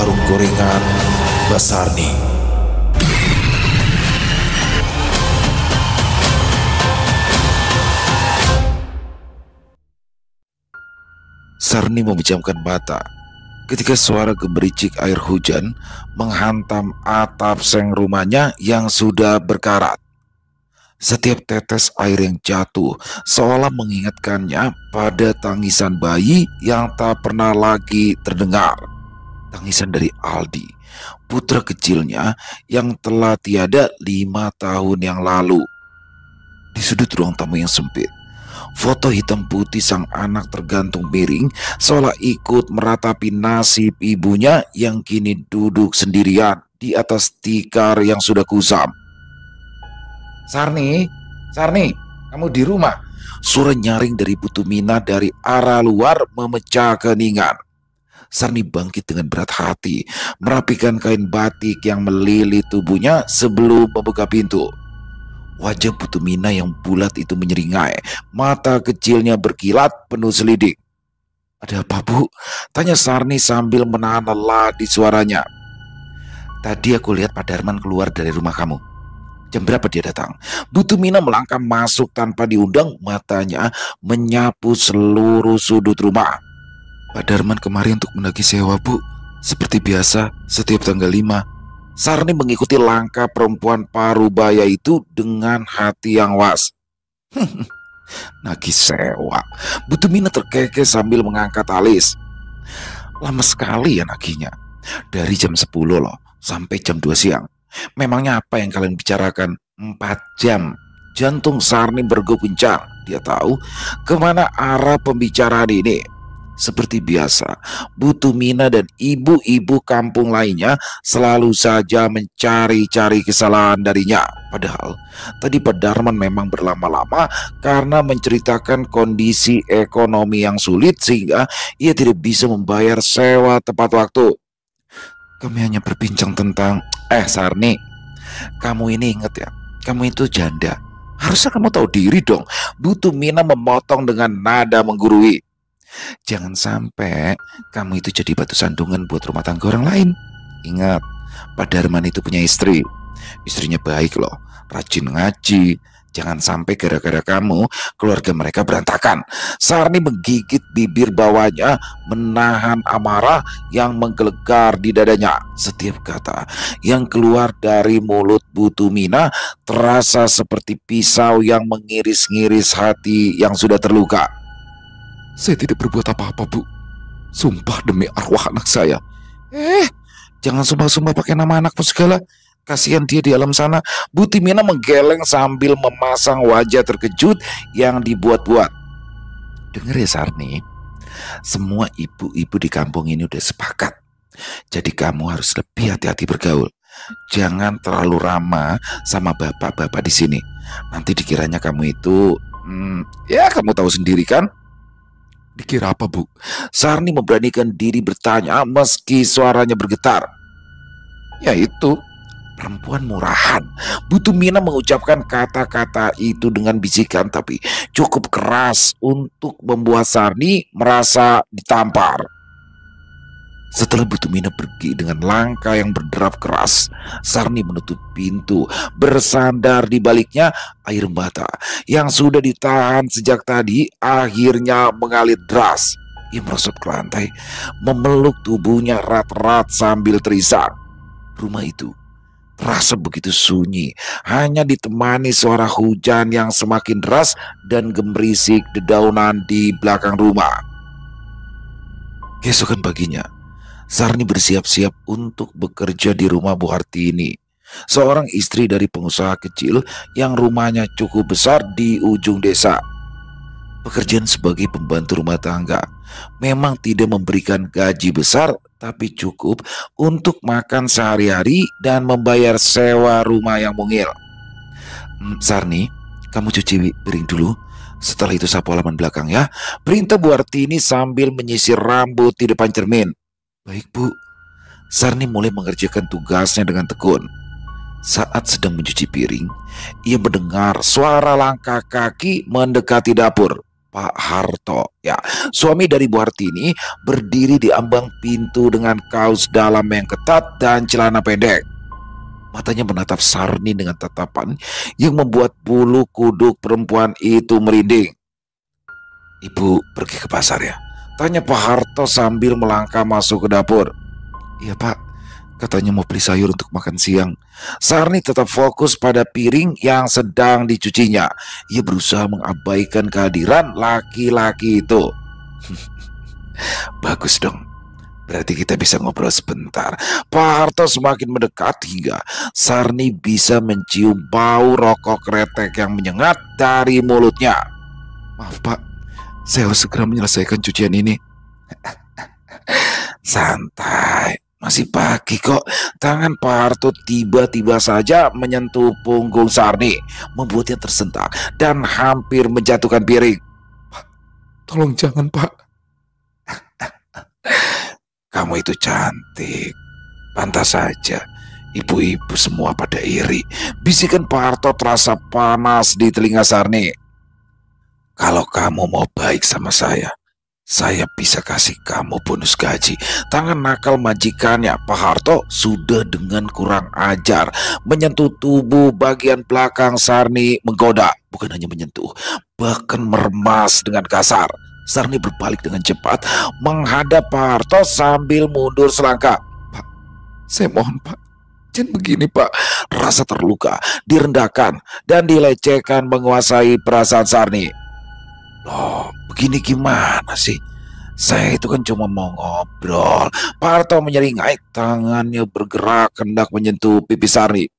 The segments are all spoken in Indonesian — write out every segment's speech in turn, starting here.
warung gorengan Mbak Sarni. Sarni memejamkan mata ketika suara gemericik air hujan menghantam atap seng rumahnya yang sudah berkarat. Setiap tetes air yang jatuh seolah mengingatkannya pada tangisan bayi yang tak pernah lagi terdengar. Tangisan dari Aldi, putra kecilnya yang telah tiada 5 tahun yang lalu. Di sudut ruang tamu yang sempit, foto hitam putih sang anak tergantung miring seolah ikut meratapi nasib ibunya yang kini duduk sendirian di atas tikar yang sudah kusam. Sarni, kamu di rumah? Suara nyaring dari Bu Tumina dari arah luar memecah keheningan. Sarni bangkit dengan berat hati, merapikan kain batik yang melilit tubuhnya sebelum membuka pintu. Wajah Bu Tumina yang bulat itu menyeringai, mata kecilnya berkilat penuh selidik. Ada apa, Bu? Tanya Sarni sambil menahan lelah di suaranya. Tadi aku lihat Pak Darman keluar dari rumah kamu. Jam berapa dia datang? Bu Tumina melangkah masuk tanpa diundang, matanya menyapu seluruh sudut rumah. Pak Darman kemarin untuk menagih sewa, Bu. Seperti biasa, setiap tanggal 5. Sarni mengikuti langkah perempuan parubaya itu dengan hati yang was. Nagih sewa. Bu Tumina terkekeh sambil mengangkat alis. Lama sekali ya nagihnya. Dari jam 10 loh, sampai jam 2 siang. Memangnya apa yang kalian bicarakan? 4 jam. Jantung Sarni berdegup kencang. Dia tahu kemana arah pembicaraan ini. Seperti biasa, Bu Tumina dan ibu-ibu kampung lainnya selalu saja mencari-cari kesalahan darinya. Padahal tadi Pak Darman memang berlama-lama karena menceritakan kondisi ekonomi yang sulit sehingga ia tidak bisa membayar sewa tepat waktu. Kami hanya berbincang tentang Sarni, kamu ini ingat ya, kamu itu janda. Harusnya kamu tahu diri dong. Bu Tumina memotong dengan nada menggurui. Jangan sampai kamu itu jadi batu sandungan buat rumah tangga orang lain. Ingat, Pak Darman itu punya istri. Istrinya baik loh, rajin ngaji. Jangan sampai gara-gara kamu keluarga mereka berantakan. Sarni menggigit bibir bawahnya, menahan amarah yang menggelegar di dadanya. Setiap kata yang keluar dari mulut Bu Tumina terasa seperti pisau yang mengiris-ngiris hati yang sudah terluka. Saya tidak berbuat apa-apa, Bu. Sumpah demi arwah anak saya. Jangan sumpah-sumpah pakai nama anakmu segala. Kasihan dia di alam sana. Bu Tumina menggeleng sambil memasang wajah terkejut yang dibuat-buat. Dengar ya Sarni, semua ibu-ibu di kampung ini udah sepakat. Jadi kamu harus lebih hati-hati bergaul. Jangan terlalu ramah sama bapak-bapak di sini. Nanti dikiranya kamu itu, ya kamu tahu sendiri kan? Dikira apa, Bu? Sarni memberanikan diri bertanya meski suaranya bergetar. Ya itu, perempuan murahan. Bu Tumina mengucapkan kata-kata itu dengan bisikan tapi cukup keras untuk membuat Sarni merasa ditampar. Setelah Bu Tumina pergi dengan langkah yang berderap keras, Sarni menutup pintu, bersandar di baliknya. Air mata yang sudah ditahan sejak tadi akhirnya mengalir deras. Ia merosot ke lantai, memeluk tubuhnya erat-erat sambil terisak. Rumah itu terasa begitu sunyi, hanya ditemani suara hujan yang semakin deras dan gemerisik dedaunan di belakang rumah. Keesokan paginya, Sarni bersiap-siap untuk bekerja di rumah Bu Hartini, seorang istri dari pengusaha kecil yang rumahnya cukup besar di ujung desa. Pekerjaan sebagai pembantu rumah tangga memang tidak memberikan gaji besar, tapi cukup untuk makan sehari-hari dan membayar sewa rumah yang mungil. Sarni, kamu cuci piring dulu. Setelah itu sapu halaman belakang ya. Perintah Bu Hartini sambil menyisir rambut di depan cermin. Baik, Bu. Sarni mulai mengerjakan tugasnya dengan tekun. Saat sedang mencuci piring, ia mendengar suara langkah kaki mendekati dapur. Pak Harto. Ya, suami dari Bu Hartini berdiri di ambang pintu dengan kaos dalam yang ketat dan celana pendek. Matanya menatap Sarni dengan tatapan yang membuat bulu kuduk perempuan itu merinding. "Ibu pergi ke pasar ya?" tanya Pak Harto sambil melangkah masuk ke dapur. "Iya Pak, katanya mau beli sayur untuk makan siang." Sarni tetap fokus pada piring yang sedang dicucinya. Ia berusaha mengabaikan kehadiran laki-laki itu. "Bagus dong, berarti kita bisa ngobrol sebentar." Pak Harto semakin mendekat hingga Sarni bisa mencium bau rokok kretek yang menyengat dari mulutnya. "Maaf Pak, saya harus segera menyelesaikan cucian ini." "Santai, masih pagi kok." Tangan Pak Harto tiba-tiba saja menyentuh punggung Sarni, membuatnya tersentak dan hampir menjatuhkan piring. "Pak, tolong jangan Pak." "Kamu itu cantik, pantas saja ibu-ibu semua pada iri." Bisikan Pak Harto terasa panas di telinga Sarni. "Kalau kamu mau baik sama saya bisa kasih kamu bonus gaji." Tangan nakal majikannya Pak Harto sudah dengan kurang ajar menyentuh tubuh bagian belakang Sarni, menggoda. Bukan hanya menyentuh, bahkan meremas dengan kasar. Sarni berbalik dengan cepat menghadap Pak Harto sambil mundur selangkah. "Pak, saya mohon Pak, jangan begini Pak." Rasa terluka, direndahkan, dan dilecehkan menguasai perasaan Sarni. "Loh, begini gimana sih? Saya itu kan cuma mau ngobrol." Pak Harto menyeringai, tangannya bergerak hendak menyentuh pipi Sarni.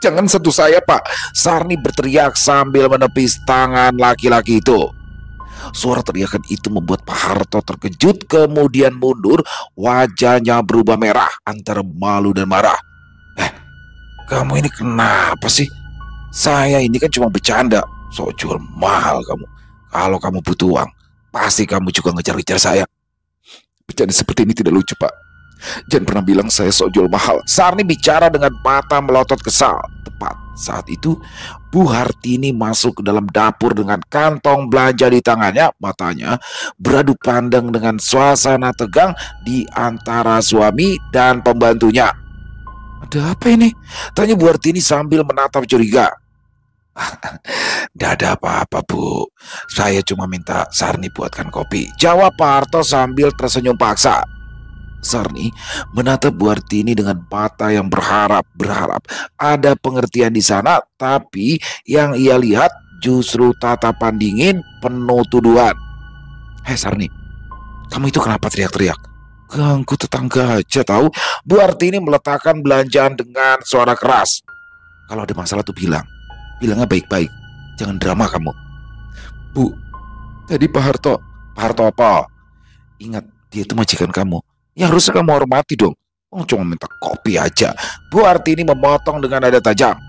"Jangan sentuh saya Pak!" Sarni berteriak sambil menepis tangan laki-laki itu. Suara teriakan itu membuat Pak Harto terkejut, kemudian mundur, wajahnya berubah merah antara malu dan marah. Kamu ini kenapa sih? Saya ini kan cuma bercanda." "Sok jual mahal kamu. Kalau kamu butuh uang, pasti kamu juga ngejar-ngejar saya." "Bercanda seperti ini tidak lucu Pak. Jangan pernah bilang saya sok jual mahal." Sarni bicara dengan mata melotot kesal. Tepat saat itu Bu Hartini masuk ke dalam dapur dengan kantong belanja di tangannya. Matanya beradu pandang dengan suasana tegang di antara suami dan pembantunya. "Ada apa ini?" tanya Bu Hartini sambil menatap curiga. "Tidak ada apa-apa Bu, saya cuma minta Sarni buatkan kopi," jawab Pak Harto sambil tersenyum paksa. Sarni menatap Bu Hartini dengan mata yang berharap ada pengertian di sana, tapi yang ia lihat justru tatapan dingin penuh tuduhan. "Hei Sarni, kamu itu kenapa teriak-teriak? Ganggu tetangga aja tahu." Bu Hartini meletakkan belanjaan dengan suara keras. "Kalau ada masalah tuh bilangnya baik-baik, jangan drama kamu." "Bu, tadi Pak Harto." "Pak Harto apa?" "Ingat, dia itu majikan kamu. Ya harusnya kamu hormati dong. Oh, cuma minta kopi aja." Bu Hartini memotong dengan nada tajam.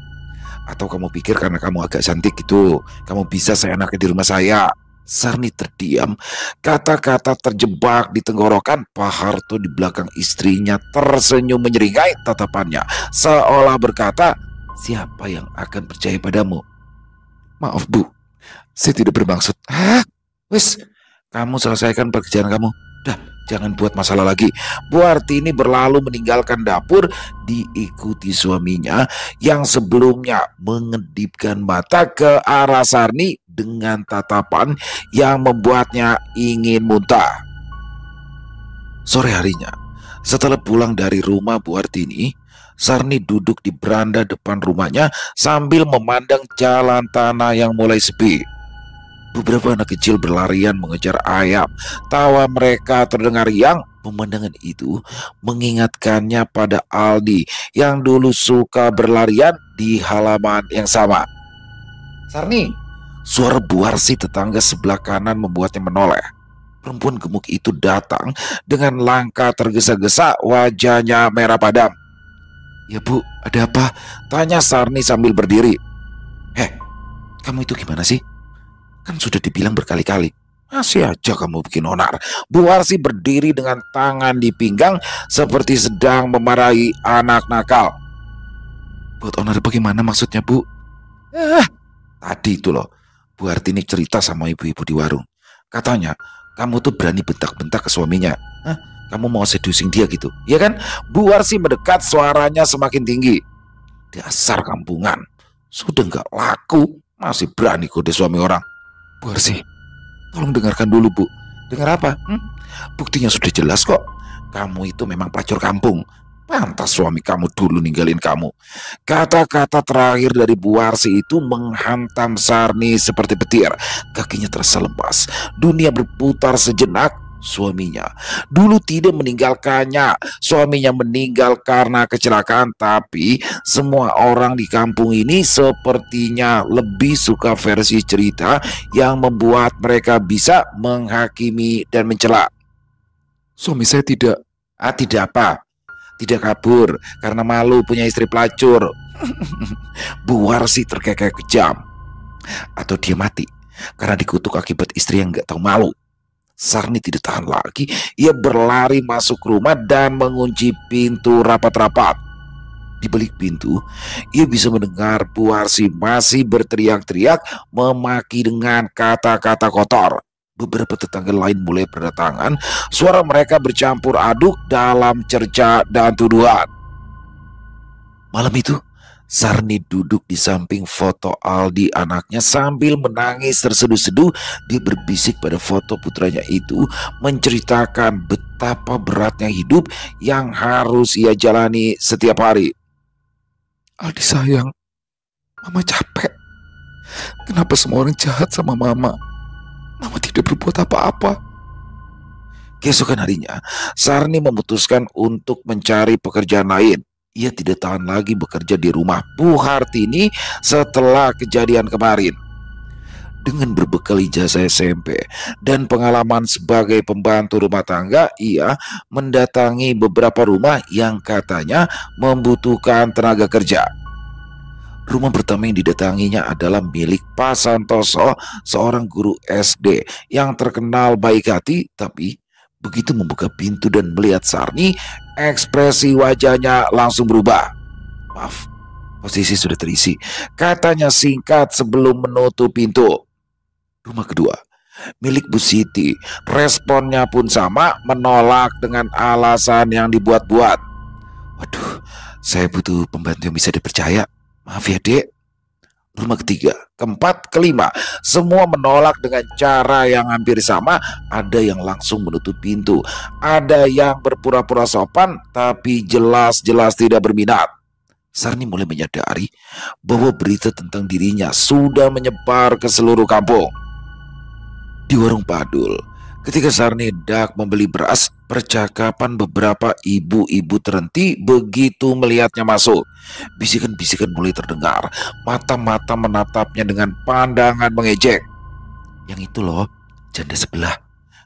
"Atau kamu pikir karena kamu agak cantik gitu, kamu bisa seenaknya di rumah saya?" Sarni terdiam. Kata-kata terjebak di tenggorokan. Pak Harto di belakang istrinya tersenyum menyeringai, tatapannya seolah berkata, "Siapa yang akan percaya padamu?" "Maaf Bu, saya tidak bermaksud." Wis, kamu selesaikan pekerjaan kamu. Dah, jangan buat masalah lagi." Bu Hartini berlalu meninggalkan dapur, diikuti suaminya yang sebelumnya mengedipkan mata ke arah Sarni dengan tatapan yang membuatnya ingin muntah. Sore harinya, setelah pulang dari rumah Bu Hartini, Sarni duduk di beranda depan rumahnya sambil memandang jalan tanah yang mulai sepi. Beberapa anak kecil berlarian mengejar ayam. Tawa mereka terdengar riang. Pemandangan itu mengingatkannya pada Aldi yang dulu suka berlarian di halaman yang sama. "Sarni!" Suara Bu Harsi tetangga sebelah kanan membuatnya menoleh. Perempuan gemuk itu datang dengan langkah tergesa-gesa, wajahnya merah padam. "Ya Bu, ada apa?" tanya Sarni sambil berdiri. Kamu itu gimana sih? Kan sudah dibilang berkali-kali. Masih aja kamu bikin onar." Bu Harsi berdiri dengan tangan di pinggang seperti sedang memarahi anak nakal. "Buat onar bagaimana maksudnya Bu?" Tadi itu loh, Bu Hartini cerita sama ibu-ibu di warung. Katanya, kamu tuh berani bentak-bentak ke suaminya. Hah? Kamu mau seducing dia gitu, ya kan? Bu Warsi mendekat, suaranya semakin tinggi. Dasar kampungan, sudah nggak laku, masih berani kode suami orang. Bu Warsi, tolong dengarkan dulu, Bu. Dengar apa? Buktinya sudah jelas kok. Kamu itu memang pelacur kampung. Pantas suami kamu dulu ninggalin kamu. Kata-kata terakhir dari Bu Warsi itu menghantam Sarni seperti petir. Kakinya terasa lemas. Dunia berputar sejenak. Suaminya dulu tidak meninggalkannya. Suaminya meninggal karena kecelakaan. Tapi semua orang di kampung ini sepertinya lebih suka versi cerita yang membuat mereka bisa menghakimi dan mencela. Suami saya tidak. Tidak apa? Tidak kabur karena malu punya istri pelacur. Bu Warsi terkekeh kejam. Atau dia mati karena dikutuk akibat istri yang gak tahu malu. Sarni tidak tahan lagi. Ia berlari masuk rumah dan mengunci pintu rapat-rapat. Di balik pintu, ia bisa mendengar Bu Warsi masih berteriak-teriak, memaki dengan kata-kata kotor. Beberapa tetangga lain mulai berdatangan. Suara mereka bercampur aduk dalam cerca dan tuduhan. Malam itu, Sarni duduk di samping foto Aldi anaknya sambil menangis terseduh-seduh. Dia berbisik pada foto putranya itu, menceritakan betapa beratnya hidup yang harus ia jalani setiap hari. Aldi sayang, Mama capek. Kenapa semua orang jahat sama Mama? Mama tidak berbuat apa-apa. Keesokan harinya, Sarni memutuskan untuk mencari pekerjaan lain. Ia tidak tahan lagi bekerja di rumah Bu Hartini setelah kejadian kemarin. Dengan berbekal ijazah SMP dan pengalaman sebagai pembantu rumah tangga, ia mendatangi beberapa rumah yang katanya membutuhkan tenaga kerja. Rumah pertama yang didatanginya adalah milik Pak Santoso, seorang guru SD yang terkenal baik hati. Tapi begitu membuka pintu dan melihat Sarni, ekspresi wajahnya langsung berubah. Maaf, posisi sudah terisi, katanya singkat sebelum menutup pintu. Rumah kedua, milik Bu Siti, responnya pun sama, menolak dengan alasan yang dibuat-buat. Waduh, saya butuh pembantu yang bisa dipercaya. Maaf ya, Dek. Rumah ketiga, keempat, kelima, semua menolak dengan cara yang hampir sama. Ada yang langsung menutup pintu, ada yang berpura-pura sopan, tapi jelas-jelas tidak berminat. Sarni mulai menyadari bahwa berita tentang dirinya sudah menyebar ke seluruh kampung. Di warung Padul, ketika Sarni hendak membeli beras, percakapan beberapa ibu-ibu terhenti begitu melihatnya masuk. Bisikan-bisikan mulai terdengar, mata-mata menatapnya dengan pandangan mengejek. Yang itu loh, janda sebelah.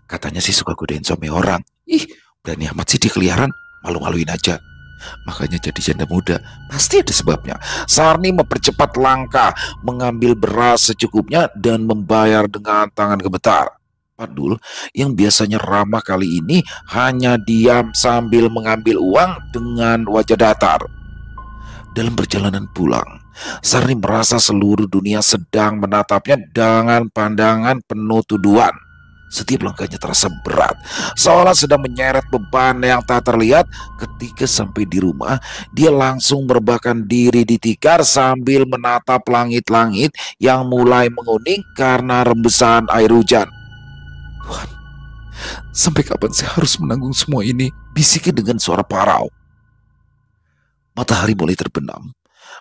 Katanya sih suka godain suami orang. Ih, berani amat sih dia keliaran, malu-maluin aja. Makanya jadi janda muda, pasti ada sebabnya. Sarni mempercepat langkah, mengambil beras secukupnya dan membayar dengan tangan gemetar. Padul yang biasanya ramah kali ini hanya diam sambil mengambil uang dengan wajah datar. Dalam perjalanan pulang, Sarni merasa seluruh dunia sedang menatapnya dengan pandangan penuh tuduhan. Setiap langkahnya terasa berat, seolah sedang menyeret beban yang tak terlihat. Ketika sampai di rumah, dia langsung merebahkan diri di tikar sambil menatap langit-langit yang mulai menguning karena rembesan air hujan. Tuhan, sampai kapan saya harus menanggung semua ini? Bisiknya dengan suara parau. Matahari mulai terbenam,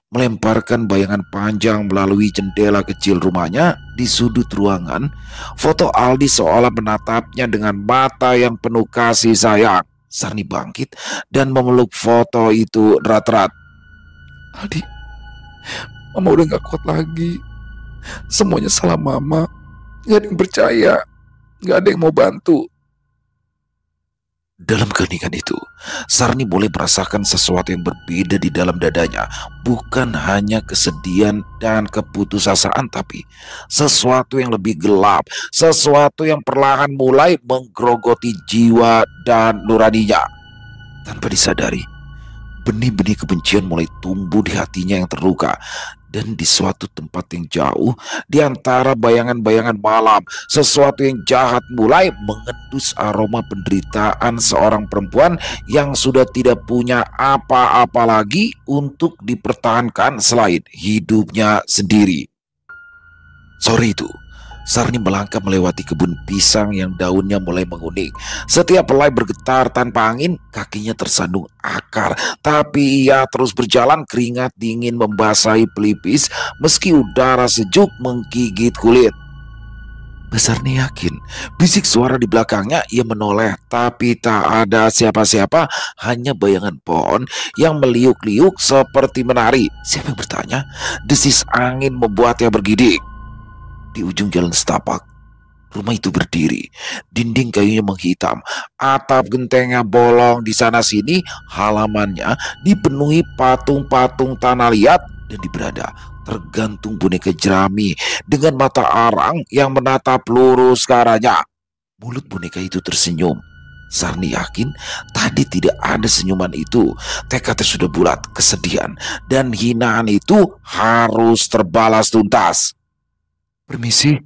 melemparkan bayangan panjang melalui jendela kecil rumahnya. Di sudut ruangan, foto Aldi seolah menatapnya dengan mata yang penuh kasih sayang. Sarni bangkit dan memeluk foto itu erat-erat. Aldi, Mama udah gak kuat lagi. Semuanya salah Mama. Gak ada yang percaya, gak ada yang mau bantu. Dalam keheningan itu, Sarni mulai merasakan sesuatu yang berbeda di dalam dadanya. Bukan hanya kesedihan dan keputusasaan, tapi sesuatu yang lebih gelap. Sesuatu yang perlahan mulai menggerogoti jiwa dan nuraninya. Tanpa disadari, benih-benih kebencian mulai tumbuh di hatinya yang terluka. Dan di suatu tempat yang jauh, di antara bayangan-bayangan malam, sesuatu yang jahat mulai mengendus aroma penderitaan seorang perempuan yang sudah tidak punya apa-apa lagi untuk dipertahankan selain hidupnya sendiri. Sore itu, Sarni melangkah melewati kebun pisang yang daunnya mulai menguning. Setiap helai bergetar tanpa angin, kakinya tersandung akar. Tapi ia terus berjalan, keringat dingin membasahi pelipis meski udara sejuk menggigit kulit. Sarni yakin, bisik suara di belakangnya. Ia menoleh, tapi tak ada siapa-siapa, hanya bayangan pohon yang meliuk-liuk seperti menari. Siapa yang bertanya? Desis angin membuatnya bergidik. Di ujung jalan setapak, rumah itu berdiri. Dinding kayunya menghitam, atap gentengnya bolong di sana-sini, halamannya dipenuhi patung-patung tanah liat, dan di beranda tergantung boneka jerami dengan mata arang yang menatap lurus ke arahnya. Mulut boneka itu tersenyum. Sarni yakin tadi tidak ada senyuman itu. Tekadnya sudah bulat, kesedihan dan hinaan itu harus terbalas tuntas. "Permisi,"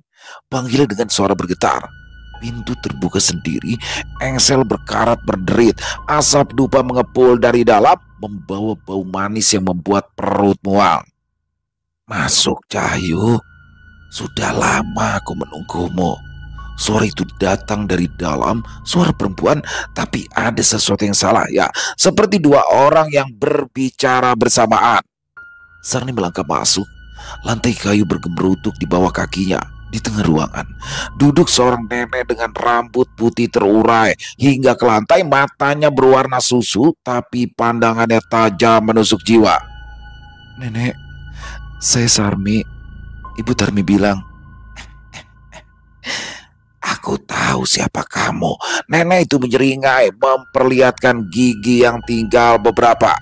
panggilnya dengan suara bergetar. Pintu terbuka sendiri, engsel berkarat berderit, asap dupa mengepul dari dalam, membawa bau manis yang membuat perut mual. "Masuk, Cahyu. Sudah lama aku menunggumu." Suara itu datang dari dalam, suara perempuan, tapi ada sesuatu yang salah ya, seperti dua orang yang berbicara bersamaan. Sarni melangkah masuk. Lantai kayu bergemerutuk di bawah kakinya. Di tengah ruangan duduk seorang nenek dengan rambut putih terurai hingga ke lantai. Matanya berwarna susu, tapi pandangannya tajam menusuk jiwa. "Nenek, saya Sarmi. Ibu Tarmi bilang." "Aku tahu siapa kamu." Nenek itu menyeringai, memperlihatkan gigi yang tinggal beberapa.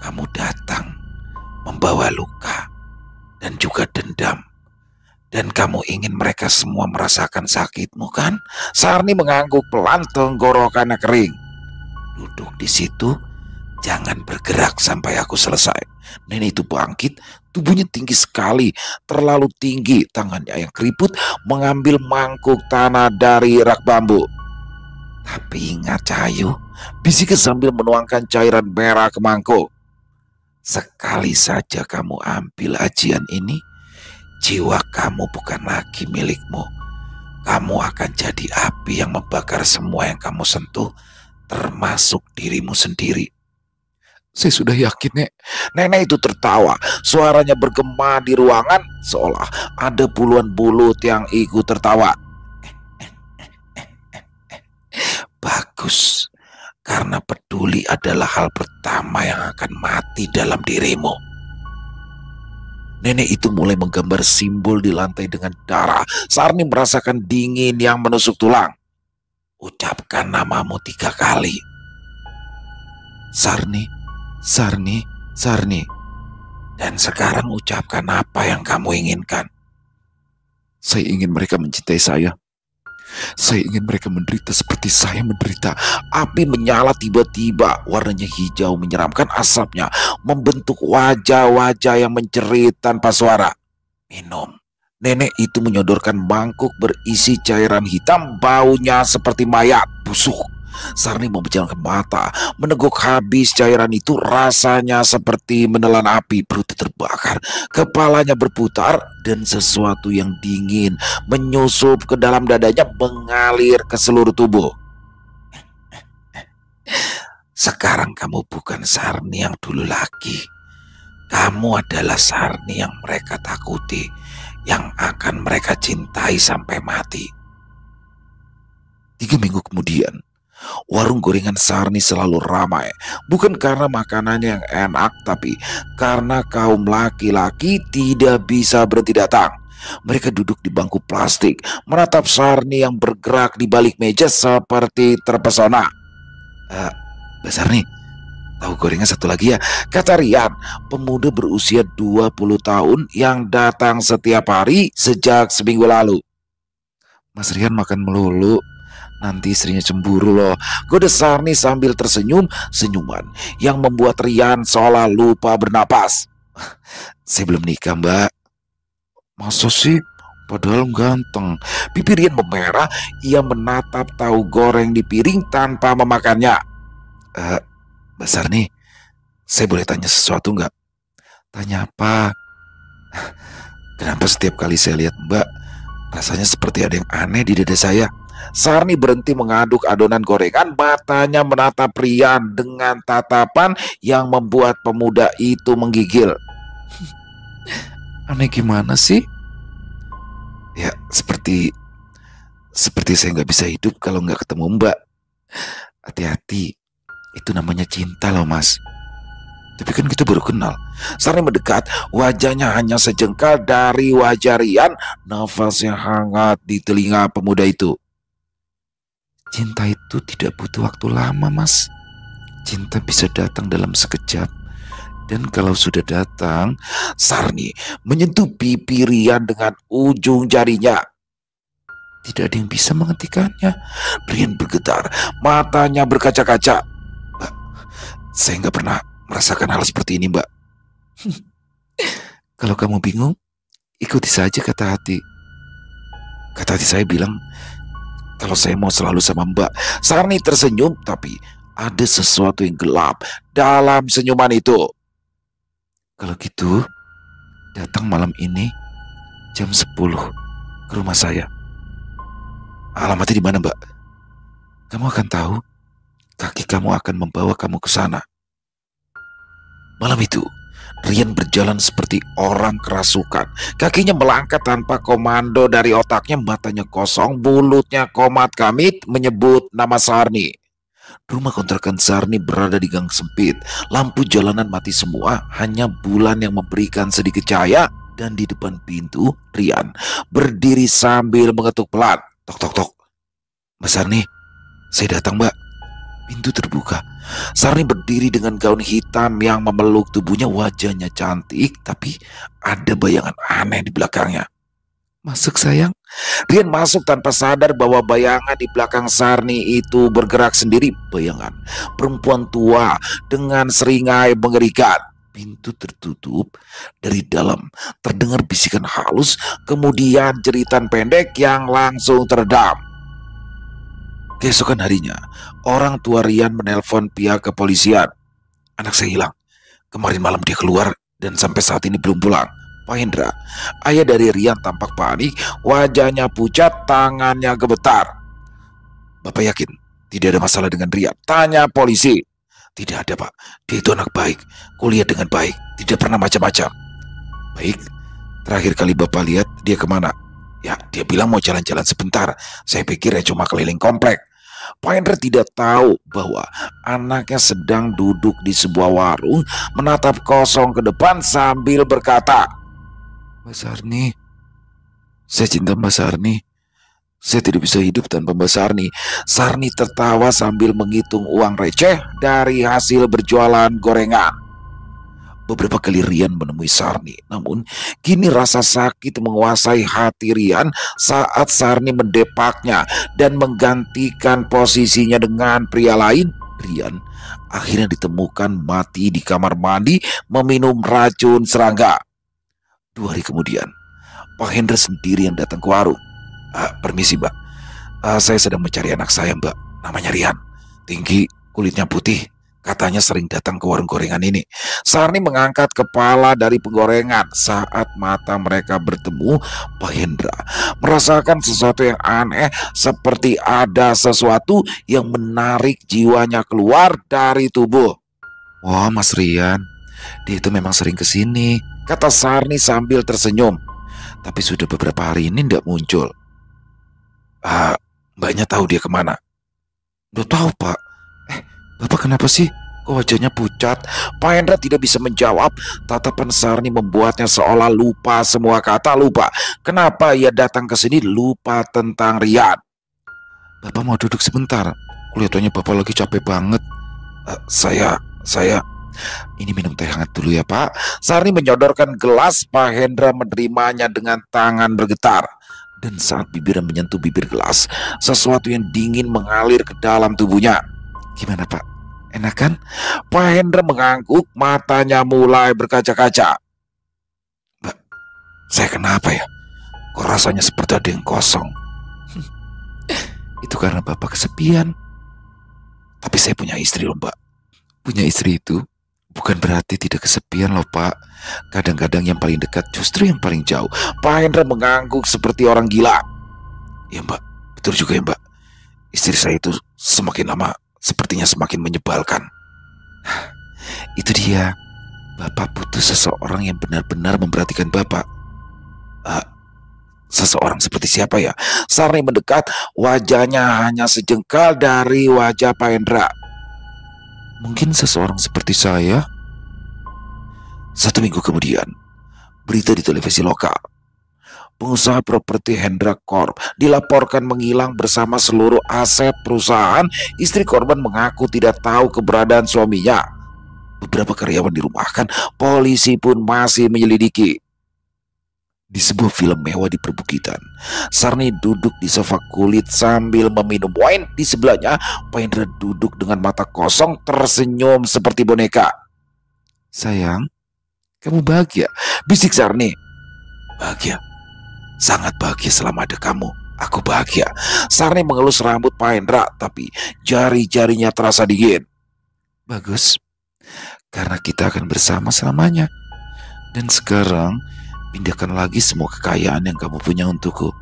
"Kamu datang membawa luka dan juga dendam. Dan kamu ingin mereka semua merasakan sakitmu, kan?" Sarni mengangguk pelan, tenggorokannya kering. "Duduk di situ, jangan bergerak sampai aku selesai." Nenek itu bangkit, tubuhnya tinggi sekali, terlalu tinggi. Tangannya yang keriput mengambil mangkuk tanah dari rak bambu. "Tapi ingat, Cahayu," bisiknya sambil menuangkan cairan merah ke mangkuk. "Sekali saja kamu ambil ajian ini, jiwa kamu bukan lagi milikmu. Kamu akan jadi api yang membakar semua yang kamu sentuh, termasuk dirimu sendiri." "Saya sudah yakin, Nek." Nenek itu tertawa, suaranya bergema di ruangan seolah ada puluhan bulut yang ikut tertawa. "Bagus. Karena peduli adalah hal pertama yang akan mati dalam dirimu." Nenek itu mulai menggambar simbol di lantai dengan darah. Sarni merasakan dingin yang menusuk tulang. "Ucapkan namamu 3 kali. Sarni, Sarni, Sarni. Dan sekarang ucapkan apa yang kamu inginkan." "Saya ingin mereka mencintai saya. Saya ingin mereka menderita seperti saya menderita." Api menyala tiba-tiba, warnanya hijau menyeramkan, asapnya membentuk wajah-wajah yang menjerit tanpa suara. "Minum." Nenek itu menyodorkan mangkuk berisi cairan hitam, baunya seperti mayat busuk. Sarni memejamkan mata, meneguk habis cairan itu, rasanya seperti menelan api. Perutnya terbakar, kepalanya berputar, dan sesuatu yang dingin menyusup ke dalam dadanya, mengalir ke seluruh tubuh. "Sekarang kamu bukan Sarni yang dulu lagi. Kamu adalah Sarni yang mereka takuti, yang akan mereka cintai sampai mati." 3 minggu kemudian, warung gorengan Sarni selalu ramai, bukan karena makanannya yang enak, tapi karena kaum laki-laki tidak bisa berhenti datang. Mereka duduk di bangku plastik, menatap Sarni yang bergerak di balik meja seperti terpesona. "Mbak Sarni, tahu gorengan satu lagi ya?" kata Rian, pemuda berusia 20 tahun yang datang setiap hari sejak seminggu lalu. "Mas Rian makan melulu, nanti istrinya cemburu loh," kode Sarni sambil tersenyum, senyuman yang membuat Rian seolah lupa bernapas. Saya belum nikah, Mbak. Masa sih? Padahal ganteng. Bibir Rian memerah, ia menatap tahu goreng di piring tanpa memakannya. Mbak Sarni, saya boleh tanya sesuatu nggak? Tanya apa? Kenapa setiap kali saya lihat Mbak, rasanya seperti ada yang aneh di dada saya? Sarni berhenti mengaduk adonan gorengan, matanya menatap Rian dengan tatapan yang membuat pemuda itu menggigil. Aneh gimana sih? Ya, seperti saya nggak bisa hidup kalau nggak ketemu Mbak. Hati-hati, itu namanya cinta loh, Mas. Tapi kan kita baru kenal. Sarni mendekat, wajahnya hanya sejengkal dari wajah Rian, nafasnya hangat di telinga pemuda itu. Cinta itu tidak butuh waktu lama, Mas. Cinta bisa datang dalam sekejap. Dan kalau sudah datang, Sarni menyentuh pipi Rian dengan ujung jarinya. Tidak ada yang bisa menghentikannya. Rian bergetar, matanya berkaca-kaca. Mbak, saya nggak pernah merasakan hal seperti ini, Mbak. Kalau kamu bingung, ikuti saja kata hati. Kata hati saya bilang, kalau saya mau selalu sama Mbak. Sarni tersenyum, tapi ada sesuatu yang gelap dalam senyuman itu. Kalau gitu, datang malam ini jam 10 ke rumah saya. Alamatnya di mana, Mbak? Kamu akan tahu, kaki kamu akan membawa kamu ke sana. Malam itu, Rian berjalan seperti orang kerasukan. Kakinya melangkah tanpa komando dari otaknya, matanya kosong, mulutnya komat kamit menyebut nama Sarni. Rumah kontrakan Sarni berada di gang sempit. Lampu jalanan mati semua, hanya bulan yang memberikan sedikit cahaya. Dan di depan pintu, Rian berdiri sambil mengetuk pelan. Tok tok tok. Mbak Sarni, saya datang, Mbak. Pintu terbuka. Sarni berdiri dengan gaun hitam yang memeluk tubuhnya, wajahnya cantik, tapi ada bayangan aneh di belakangnya. Masuk sayang. Rian masuk tanpa sadar bahwa bayangan di belakang Sarni itu bergerak sendiri. Bayangan perempuan tua dengan seringai mengerikan. Pintu tertutup. Dari dalam terdengar bisikan halus, kemudian jeritan pendek yang langsung teredam. Keesokan harinya, orang tua Rian menelpon pihak kepolisian. Anak saya hilang. Kemarin malam dia keluar dan sampai saat ini belum pulang. Pak Hendra, ayah dari Rian, tampak panik, wajahnya pucat, tangannya gemetar. Bapak yakin tidak ada masalah dengan Rian? Tanya polisi. Tidak ada, Pak. Dia itu anak baik, kuliah dengan baik, tidak pernah macam-macam. Baik, terakhir kali Bapak lihat dia kemana? Ya, dia bilang mau jalan-jalan sebentar. Saya pikir ya cuma keliling komplek. Pak Hendra tidak tahu bahwa anaknya sedang duduk di sebuah warung, menatap kosong ke depan sambil berkata, Mbak Sarni, saya cinta Mbak Sarni. Saya tidak bisa hidup tanpa Mbak Sarni. Sarni tertawa sambil menghitung uang receh dari hasil berjualan gorengan. Beberapa kali Rian menemui Sarni, namun kini rasa sakit menguasai hati Rian saat Sarni mendepaknya dan menggantikan posisinya dengan pria lain. Rian akhirnya ditemukan mati di kamar mandi meminum racun serangga. 2 hari kemudian, Pak Hendra sendiri yang datang ke warung. Permisi, Mbak. Saya sedang mencari anak saya, Mbak. Namanya Rian. Tinggi, kulitnya putih. Katanya sering datang ke warung gorengan ini. Sarni mengangkat kepala dari penggorengan. Saat mata mereka bertemu, Pak Hendra merasakan sesuatu yang aneh, seperti ada sesuatu yang menarik jiwanya keluar dari tubuh. Wah, Mas Rian, dia itu memang sering kesini, kata Sarni sambil tersenyum. Tapi sudah beberapa hari ini tidak muncul. Mbaknya tahu dia kemana? Udah tahu, Pak. Bapak kenapa sih? Kok wajahnya pucat? Pak Hendra tidak bisa menjawab. Tatapan Sarni membuatnya seolah lupa semua kata, lupa kenapa ia datang ke sini, lupa tentang Rian. Bapak mau duduk sebentar? Kelihatannya Bapak lagi capek banget. Saya ini minum teh hangat dulu ya, Pak. Sarni menyodorkan gelas. Pak Hendra menerimanya dengan tangan bergetar. Dan saat bibirnya menyentuh bibir gelas, sesuatu yang dingin mengalir ke dalam tubuhnya. Gimana, Pak? Enak kan? Pak Hendra mengangguk, matanya mulai berkaca-kaca. Saya kenapa ya? Kok rasanya seperti ada yang kosong? Itu karena Bapak kesepian. Tapi saya punya istri loh, Mbak. Punya istri itu bukan berarti tidak kesepian loh, Pak. Kadang-kadang yang paling dekat justru yang paling jauh. Pak Hendra mengangguk seperti orang gila. Ya, Mbak. Betul juga ya, Mbak. Istri saya itu semakin lama sepertinya semakin menyebalkan. Itu dia. Bapak butuh seseorang yang benar-benar memperhatikan Bapak. Seseorang seperti siapa ya? Sarni mendekat, wajahnya hanya sejengkal dari wajah Pak Hendra. Mungkin seseorang seperti saya. 1 minggu kemudian, berita di televisi lokal. Pengusaha properti Hendra Corp dilaporkan menghilang bersama seluruh aset perusahaan. Istri korban mengaku tidak tahu keberadaan suaminya. Beberapa karyawan dirumahkan, polisi pun masih menyelidiki. Di sebuah film mewah di perbukitan, Sarni duduk di sofa kulit sambil meminum wine. Di sebelahnya, Pak Hendra duduk dengan mata kosong, tersenyum seperti boneka. Sayang, kamu bahagia? Bisik Sarni. Bahagia, sangat bahagia selama ada kamu. Aku bahagia. Sarni mengelus rambut Pak Hendra, tapi jari-jarinya terasa dingin. Bagus, karena kita akan bersama selamanya. Dan sekarang, pindahkan lagi semua kekayaan yang kamu punya untukku.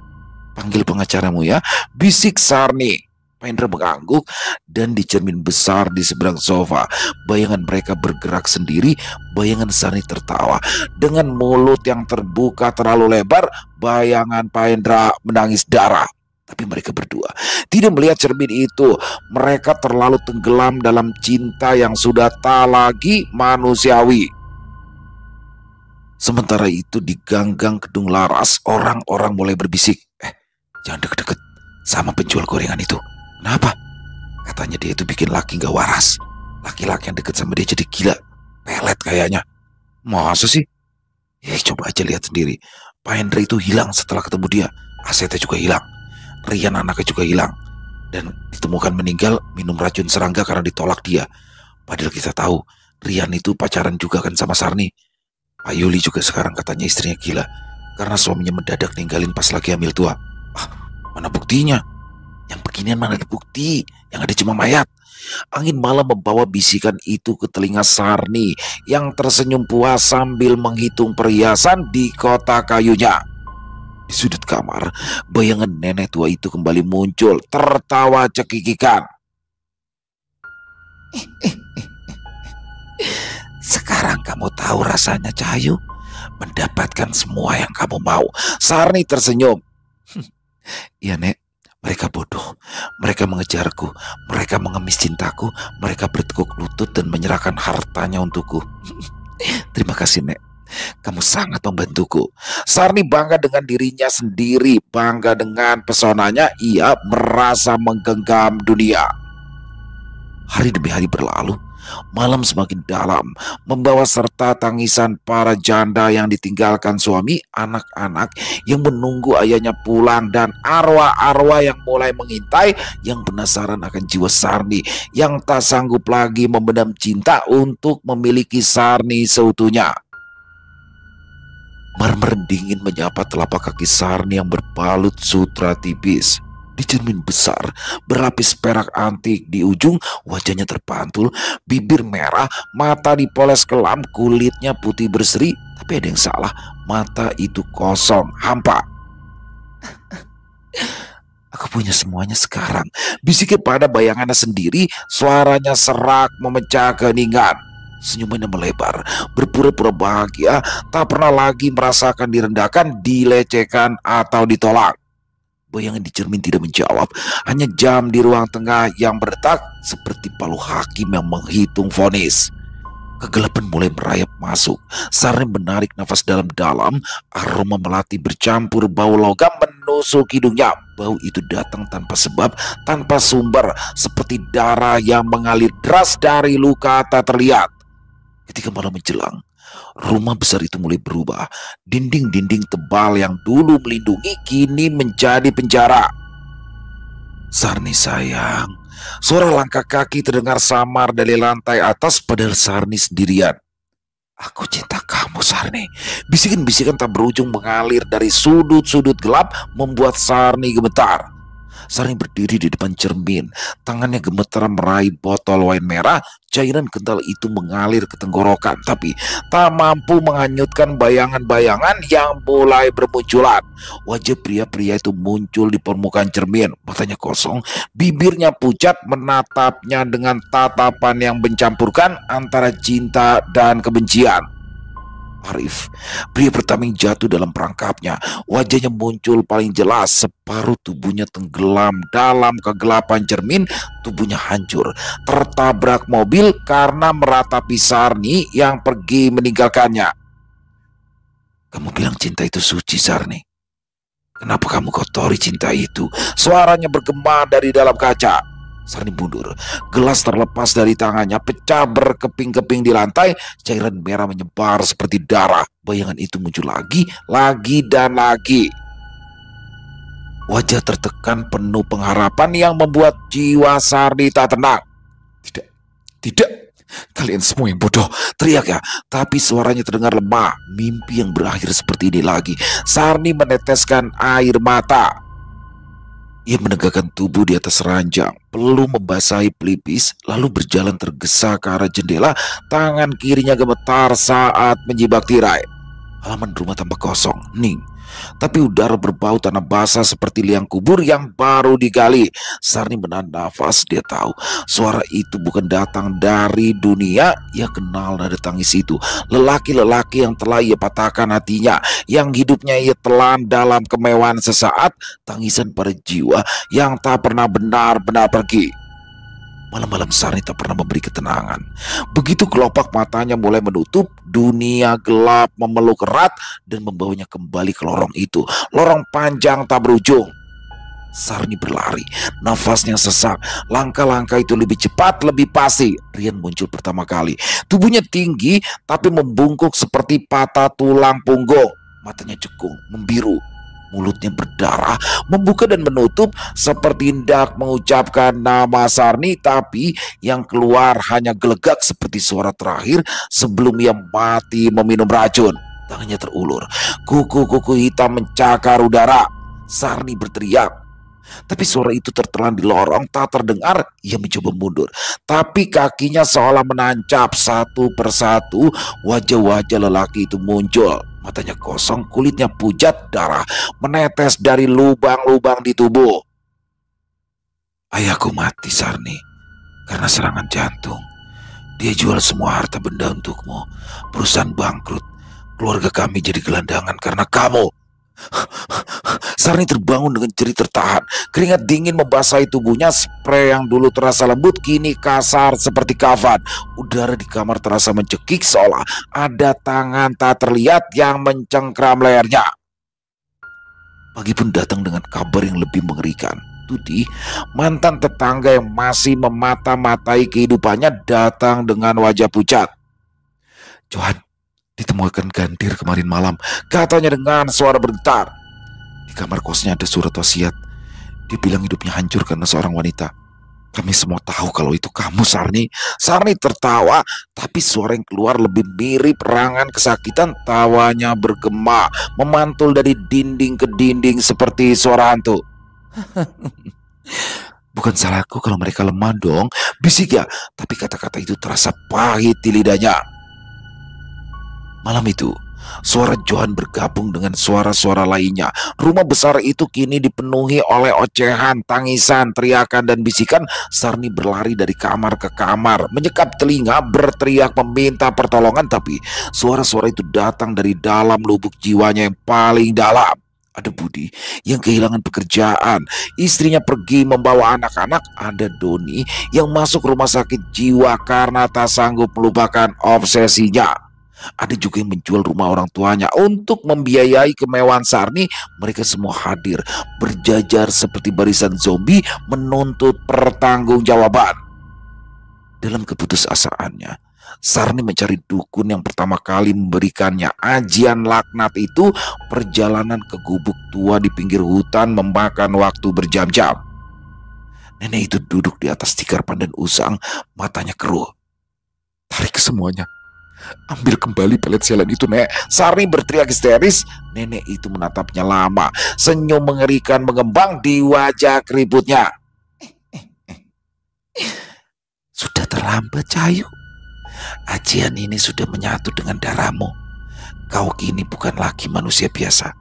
Panggil pengacaramu ya, bisik Sarni. Pak Hendra mengangguk dan di cermin besar di seberang sofa, bayangan mereka bergerak sendiri. Bayangan Sarni tertawa dengan mulut yang terbuka terlalu lebar. Bayangan Pak Hendra menangis darah. Tapi mereka berdua tidak melihat cermin itu. Mereka terlalu tenggelam dalam cinta yang sudah tak lagi manusiawi. Sementara itu di ganggang gedung laras, orang-orang mulai berbisik. Jangan deket-deket sama penjual gorengan itu. Kenapa? Katanya dia itu bikin laki gak waras. Laki-laki yang deket sama dia jadi gila. Pelet kayaknya. Masa sih? Coba aja lihat sendiri. Pak Hendra itu hilang setelah ketemu dia. Asetnya juga hilang. Rian anaknya juga hilang. Dan ditemukan meninggal minum racun serangga karena ditolak dia. Padahal kita tahu Rian itu pacaran juga kan sama Sarni. Pak Yuli juga sekarang katanya istrinya gila karena suaminya mendadak ninggalin pas lagi hamil tua. Mana buktinya? Yang beginian mana ada bukti? Yang ada cuma mayat. Angin malam membawa bisikan itu ke telinga Sarni yang tersenyum puas sambil menghitung perhiasan di kotak kayunya. Di sudut kamar, bayangan nenek tua itu kembali muncul, tertawa cekikikan. Sekarang kamu tahu rasanya, Cahayu, mendapatkan semua yang kamu mau. Sarni tersenyum. Iya, Nek, mereka bodoh. Mereka mengejarku, mereka mengemis cintaku, mereka bertekuk lutut dan menyerahkan hartanya untukku. Terima kasih, Nek. Kamu sangat membantuku. Sarni bangga dengan dirinya sendiri, bangga dengan pesonanya. Ia merasa menggenggam dunia. Hari demi hari berlalu. Malam semakin dalam, membawa serta tangisan para janda yang ditinggalkan suami, anak-anak yang menunggu ayahnya pulang, dan arwah-arwah yang mulai mengintai, yang penasaran akan jiwa Sarni, yang tak sanggup lagi memendam cinta untuk memiliki Sarni seutuhnya. Marmer dingin menyapa telapak kaki Sarni yang berbalut sutra tipis. Di cermin besar, berlapis perak antik di ujung, wajahnya terpantul, bibir merah, mata dipoles kelam, kulitnya putih berseri. Tapi ada yang salah, mata itu kosong, hampa. Aku punya semuanya sekarang, bisiknya pada bayangannya sendiri, suaranya serak memecah keheningan. Senyumannya melebar, berpura-pura bahagia, tak pernah lagi merasakan direndahkan, dilecehkan, atau ditolak. Bayangan di cermin tidak menjawab, hanya jam di ruang tengah yang berdetak seperti palu hakim yang menghitung vonis. Kegelapan mulai merayap masuk. Sarni menarik nafas dalam-dalam, aroma melati bercampur bau logam menusuk hidungnya. Bau itu datang tanpa sebab, tanpa sumber, seperti darah yang mengalir deras dari luka tak terlihat. Ketika malam menjelang, rumah besar itu mulai berubah. Dinding-dinding tebal yang dulu melindungi kini menjadi penjara. Sarni sayang, suara langkah kaki terdengar samar dari lantai atas padahal Sarni sendirian. Aku cinta kamu, Sarni. Bisikan-bisikan tak berujung mengalir dari sudut-sudut gelap membuat Sarni gemetar. Sarni berdiri di depan cermin, tangannya gemetar meraih botol wine merah. Cairan kental itu mengalir ke tenggorokan, tapi tak mampu menghanyutkan bayangan-bayangan yang mulai bermunculan. Wajah pria-pria itu muncul di permukaan cermin, matanya kosong, bibirnya pucat, menatapnya dengan tatapan yang mencampurkan antara cinta dan kebencian. Arif, pria pertama yang jatuh dalam perangkapnya. Wajahnya muncul paling jelas, separuh tubuhnya tenggelam dalam kegelapan cermin, tubuhnya hancur, tertabrak mobil karena meratapi Sarni yang pergi meninggalkannya. Kamu bilang cinta itu suci, Sarni. Kenapa kamu kotori cinta itu? Suaranya bergema dari dalam kaca. Sarni mundur, gelas terlepas dari tangannya, pecah berkeping-keping di lantai, cairan merah menyebar seperti darah. Bayangan itu muncul lagi dan lagi. Wajah tertekan penuh pengharapan yang membuat jiwa Sarni tak tenang. Tidak, tidak, kalian semua yang bodoh, teriak ya. Tapi suaranya terdengar lemah. Mimpi yang berakhir seperti ini lagi. Sarni meneteskan air mata. Ia menegakkan tubuh di atas ranjang, perlu membasahi pelipis, lalu berjalan tergesa ke arah jendela. Tangan kirinya gemetar saat menjibak tirai. Halaman rumah tampak kosong, hening. Tapi udara berbau tanah basah seperti liang kubur yang baru digali. Sarni menahan nafas, dia tahu suara itu bukan datang dari dunia. Ia kenal nada tangis itu. Lelaki-lelaki yang telah ia patahkan hatinya, yang hidupnya ia telan dalam kemewahan sesaat. Tangisan pada jiwa yang tak pernah benar-benar pergi. Malam-malam Sarni tak pernah memberi ketenangan. Begitu kelopak matanya mulai menutup, dunia gelap memeluk erat dan membawanya kembali ke lorong itu. Lorong panjang tak berujung. Sarni berlari, nafasnya sesak. Langkah-langkah itu lebih cepat, lebih pasti. Rian muncul pertama kali. Tubuhnya tinggi tapi membungkuk seperti patah tulang punggung. Matanya cekung, membiru. Mulutnya berdarah, membuka dan menutup seperti hendak mengucapkan nama Sarni, tapi yang keluar hanya gelegak seperti suara terakhir sebelum ia mati meminum racun. Tangannya terulur, kuku-kuku hitam mencakar udara. Sarni berteriak, tapi suara itu tertelan di lorong, tak terdengar. Ia mencoba mundur, tapi kakinya seolah menancap. Satu persatu wajah-wajah lelaki itu muncul. Matanya kosong, kulitnya pucat, darah menetes dari lubang-lubang di tubuh. Ayahku mati, Sarni, karena serangan jantung. Dia jual semua harta benda untukmu. Perusahaan bangkrut. Keluarga kami jadi gelandangan karena kamu. Sarni terbangun dengan jerit tertahan. Keringat dingin membasahi tubuhnya. Spray yang dulu terasa lembut kini kasar seperti kafan. Udara di kamar terasa mencekik, seolah ada tangan tak terlihat yang mencengkram lehernya. Pagi pun datang dengan kabar yang lebih mengerikan. Tuti, mantan tetangga yang masih memata-matai kehidupannya, datang dengan wajah pucat. Johan, ditemukan gandir kemarin malam, katanya dengan suara bergetar. Di kamar kosnya ada surat wasiat. Dia bilang hidupnya hancur karena seorang wanita. Kami semua tahu kalau itu kamu, Sarni. Sarni tertawa, tapi suara yang keluar lebih mirip erangan kesakitan. Tawanya bergema, memantul dari dinding ke dinding seperti suara hantu. Bukan salahku kalau mereka lemah dong, bisik ya. Tapi kata-kata itu terasa pahit di lidahnya. Malam itu, suara Johan bergabung dengan suara-suara lainnya. Rumah besar itu kini dipenuhi oleh ocehan, tangisan, teriakan, dan bisikan. Sarni berlari dari kamar ke kamar, menyekap telinga, berteriak meminta pertolongan. Tapi suara-suara itu datang dari dalam lubuk jiwanya yang paling dalam. Ada Budi yang kehilangan pekerjaan, istrinya pergi membawa anak-anak. Ada Doni yang masuk rumah sakit jiwa karena tak sanggup melupakan obsesinya. Ada juga yang menjual rumah orang tuanya untuk membiayai kemewahan Sarni. Mereka semua hadir, berjajar seperti barisan zombie menuntut pertanggungjawaban. Dalam keputusasaannya, Sarni mencari dukun yang pertama kali memberikannya ajian laknat itu. Perjalanan ke gubuk tua di pinggir hutan memakan waktu berjam-jam. Nenek itu duduk di atas tikar pandan usang, matanya keruh. Tarik semuanya. Ambil kembali pelet sialan itu, Nek. Sarni berteriak histeris. Nenek itu menatapnya lama. Senyum mengerikan mengembang di wajah keriputnya. Sudah terlambat, Cahayu. Ajian ini sudah menyatu dengan darahmu. Kau kini bukan lagi manusia biasa.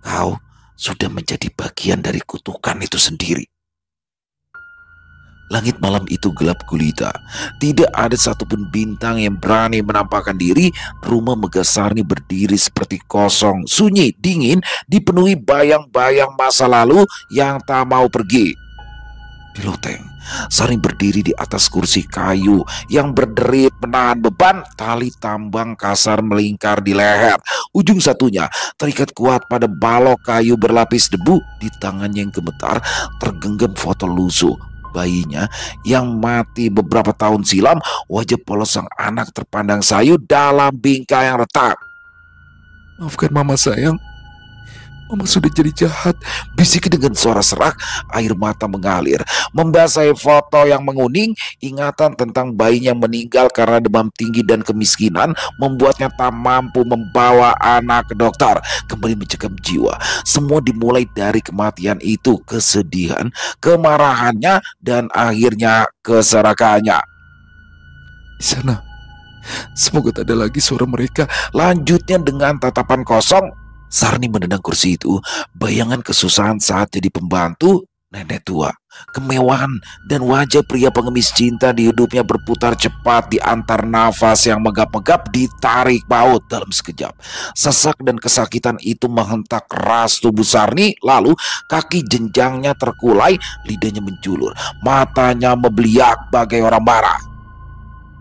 Kau sudah menjadi bagian dari kutukan itu sendiri. Langit malam itu gelap gulita. Tidak ada satupun bintang yang berani menampakkan diri. Rumah Megasarni berdiri seperti kosong, sunyi, dingin, dipenuhi bayang-bayang masa lalu yang tak mau pergi. Di loteng, Sarni berdiri di atas kursi kayu yang berderit menahan beban. Tali tambang kasar melingkar di leher. Ujung satunya terikat kuat pada balok kayu berlapis debu. Di tangannya yang gemetar tergenggam foto lusuh bayinya yang mati beberapa tahun silam. Wajah polos sang anak terpandang sayu dalam bingkai yang retak. Maafkan mama sayang, mama sudah jadi jahat, bisik dengan suara serak. Air mata mengalir membasahi foto yang menguning. Ingatan tentang bayinya meninggal karena demam tinggi dan kemiskinan membuatnya tak mampu membawa anak ke dokter. Kembali mencekam jiwa. Semua dimulai dari kematian itu, kesedihan, kemarahannya, dan akhirnya keserakannya. Di sana, semoga tak ada lagi suara mereka. Lanjutnya dengan tatapan kosong. Sarni menendang kursi itu. Bayangan kesusahan saat jadi pembantu nenek tua, kemewahan, dan wajah pria pengemis cinta di hidupnya berputar cepat di antar nafas yang megap-megap ditarik paut dalam sekejap. Sesak dan kesakitan itu menghentak keras tubuh Sarni. Lalu kaki jenjangnya terkulai, lidahnya menjulur, matanya membeliak bagai orang marah.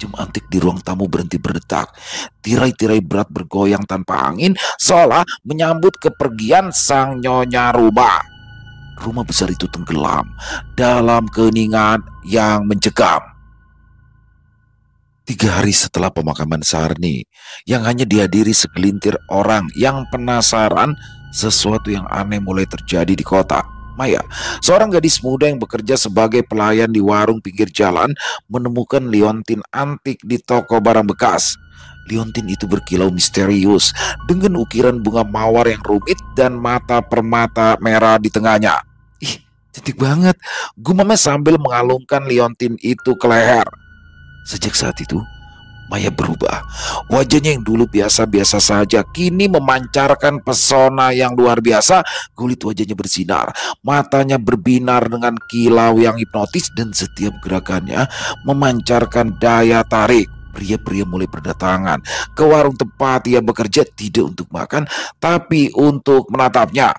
Jam antik di ruang tamu berhenti berdetak. Tirai-tirai berat bergoyang tanpa angin, seolah menyambut kepergian sang nyonya rumah. Rumah besar itu tenggelam dalam keheningan yang mencekam. 3 hari setelah pemakaman Sarni, yang hanya dihadiri segelintir orang yang penasaran, sesuatu yang aneh mulai terjadi di kota. Maya, seorang gadis muda yang bekerja sebagai pelayan di warung pinggir jalan, menemukan liontin antik di toko barang bekas. Liontin itu berkilau misterius dengan ukiran bunga mawar yang rumit dan mata permata merah di tengahnya. Ih, cantik banget, gumamnya sambil mengalungkan liontin itu ke leher. Sejak saat itu, Maya berubah. Wajahnya yang dulu biasa-biasa saja kini memancarkan pesona yang luar biasa. Kulit wajahnya bersinar, matanya berbinar dengan kilau yang hipnotis, dan setiap gerakannya memancarkan daya tarik. Pria-pria mulai berdatangan ke warung tempat ia bekerja, tidak untuk makan, tapi untuk menatapnya.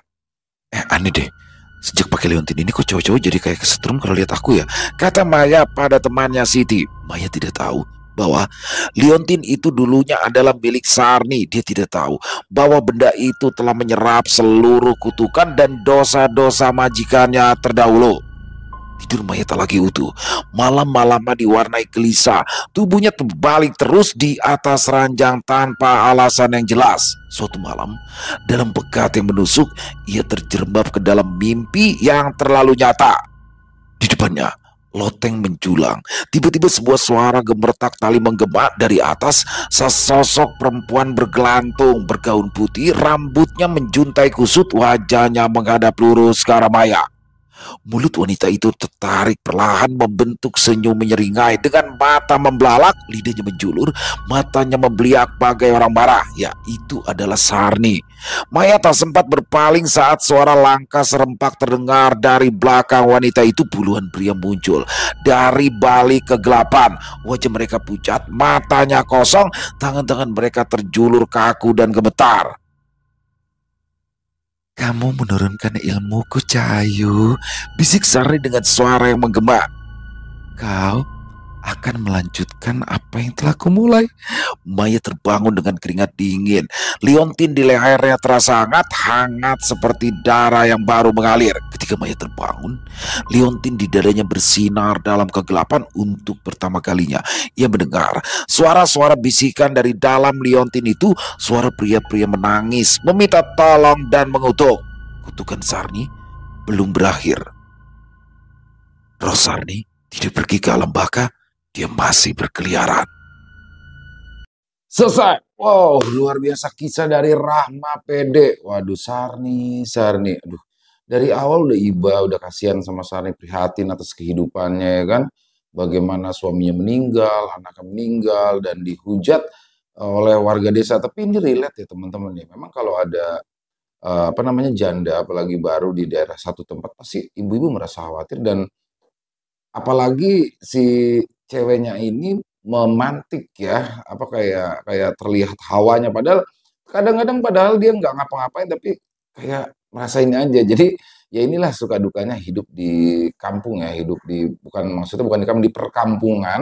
Aneh deh, sejak pakai liontin ini kok cowok-cowok jadi kayak kesetrum kalau lihat aku ya, kata Maya pada temannya Siti. Maya tidak tahu bahwa liontin itu dulunya adalah milik Sarni. Dia tidak tahu bahwa benda itu telah menyerap seluruh kutukan dan dosa-dosa majikannya terdahulu. Tidur Maya tak lagi utuh. Malam-malamnya diwarnai gelisah. Tubuhnya terbalik terus di atas ranjang tanpa alasan yang jelas. Suatu malam, dalam pekat yang menusuk, ia terjerembab ke dalam mimpi yang terlalu nyata. Di depannya, loteng menjulang. Tiba-tiba sebuah suara gemertak tali menggema dari atas. Sesosok perempuan bergelantung, bergaun putih, rambutnya menjuntai kusut, wajahnya menghadap lurus ke arah Maya. Mulut wanita itu tertarik perlahan membentuk senyum menyeringai. Dengan mata membelalak, lidahnya menjulur, matanya membeliak bagai orang marah. Ya, itu adalah Sarni. Maya tak sempat berpaling saat suara langkah serempak terdengar dari belakang wanita itu. Puluhan pria muncul dari balik kegelapan. Wajah mereka pucat, matanya kosong, tangan-tangan mereka terjulur kaku dan gemetar. Kamu menurunkan ilmuku, Cahayu, bisik Sarni dengan suara yang menggema. Kau akan melanjutkan apa yang telah kumulai. Maya terbangun dengan keringat dingin. Liontin di lehernya terasa hangat seperti darah yang baru mengalir. Ketika Maya terbangun, liontin di dadanya bersinar dalam kegelapan. Untuk pertama kalinya ia mendengar suara-suara bisikan dari dalam liontin itu. Suara pria-pria menangis, meminta tolong dan mengutuk. Kutukan Sarni belum berakhir. Roh Sarni tidak pergi ke alam baka. Dia masih berkeliaran. Selesai. Wow, luar biasa kisah dari Rahma Pede. Waduh, Sarni. Aduh, dari awal udah iba, udah kasihan sama Sarni, prihatin atas kehidupannya ya kan. Bagaimana suaminya meninggal, anaknya meninggal, dan dihujat oleh warga desa. Tapi ini relate ya teman-teman nih. Memang kalau ada apa namanya janda, apalagi baru di daerah satu tempat, pasti ibu-ibu merasa khawatir dan apalagi si ceweknya ini memantik ya, apa kayak kayak terlihat hawanya padahal kadang-kadang padahal dia nggak ngapa-ngapain tapi kayak merasain aja. Jadi ya inilah suka dukanya hidup di kampung ya, hidup di bukan maksudnya bukan di kampung, di perkampungan.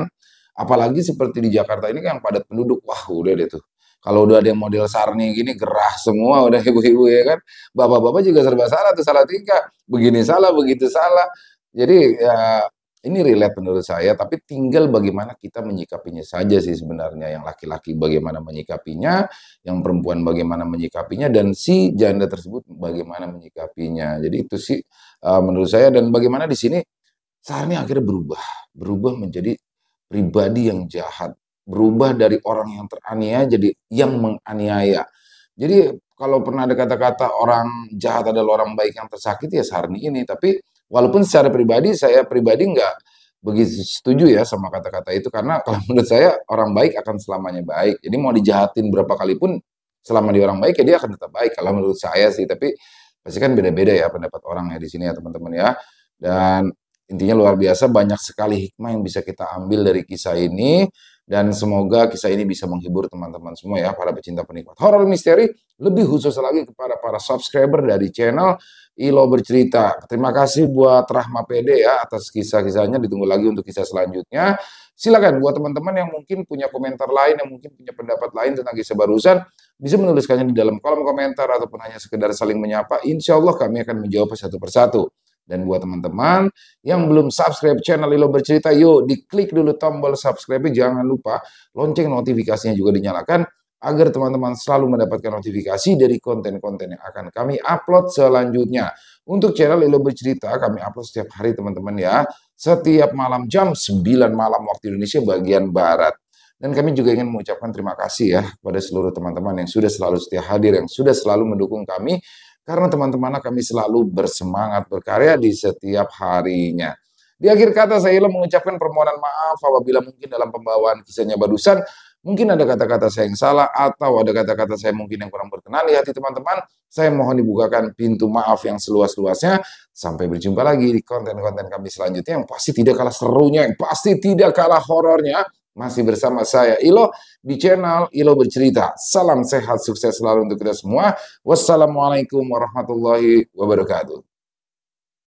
Apalagi seperti di Jakarta ini kan yang padat penduduk. Wah, udah deh tuh. Kalau udah ada yang model Sarni gini gerah semua udah ibu-ibu ya kan. Bapak-bapak juga serba salah tuh, salah tingkah. Begini salah, begitu salah. Jadi ya ini relate menurut saya, tapi tinggal bagaimana kita menyikapinya saja sih sebenarnya. Yang laki-laki bagaimana menyikapinya, yang perempuan bagaimana menyikapinya, dan si janda tersebut bagaimana menyikapinya. Jadi itu sih menurut saya. Dan bagaimana di sini Sarni akhirnya berubah menjadi pribadi yang jahat, berubah dari orang yang teraniaya jadi yang menganiaya. Jadi kalau pernah ada kata-kata orang jahat adalah orang baik yang tersakiti ya Sarni ini, tapi walaupun secara pribadi saya pribadi nggak begitu setuju ya sama kata-kata itu karena kalau menurut saya orang baik akan selamanya baik. Jadi mau dijahatin berapa kali pun selama dia orang baik ya dia akan tetap baik kalau menurut saya sih. Tapi pasti kan beda-beda ya pendapat orang ya di sini ya teman-teman ya. Dan intinya luar biasa banyak sekali hikmah yang bisa kita ambil dari kisah ini dan semoga kisah ini bisa menghibur teman-teman semua ya para pecinta penikmat horor misteri, lebih khusus lagi kepada para subscriber dari channel Ilo Bercerita. Terima kasih buat Rahma Pede ya atas kisah-kisahnya. Ditunggu lagi untuk kisah selanjutnya. Silakan buat teman-teman yang mungkin punya komentar lain, yang mungkin punya pendapat lain tentang kisah barusan, bisa menuliskannya di dalam kolom komentar ataupun hanya sekedar saling menyapa. Insya Allah kami akan menjawab satu persatu. Dan buat teman-teman yang belum subscribe channel Ilo Bercerita, yuk diklik dulu tombol subscribe, jangan lupa lonceng notifikasinya juga dinyalakan agar teman-teman selalu mendapatkan notifikasi dari konten-konten yang akan kami upload selanjutnya. Untuk channel Ilo Bercerita, kami upload setiap hari teman-teman ya. Setiap malam jam 9 malam waktu Indonesia bagian Barat. Dan kami juga ingin mengucapkan terima kasih ya kepada seluruh teman-teman yang sudah selalu setia hadir, yang sudah selalu mendukung kami. Karena teman-teman kami selalu bersemangat berkarya di setiap harinya. Di akhir kata saya mengucapkan permohonan maaf apabila mungkin dalam pembawaan kisahnya barusan mungkin ada kata-kata saya yang salah atau ada kata-kata saya mungkin yang kurang berkenan di hati teman-teman. Saya mohon dibukakan pintu maaf yang seluas-luasnya. Sampai berjumpa lagi di konten-konten kami selanjutnya yang pasti tidak kalah serunya, yang pasti tidak kalah horornya. Masih bersama saya Ilo di channel Ilo Bercerita. Salam sehat, sukses selalu untuk kita semua. Wassalamualaikum warahmatullahi wabarakatuh.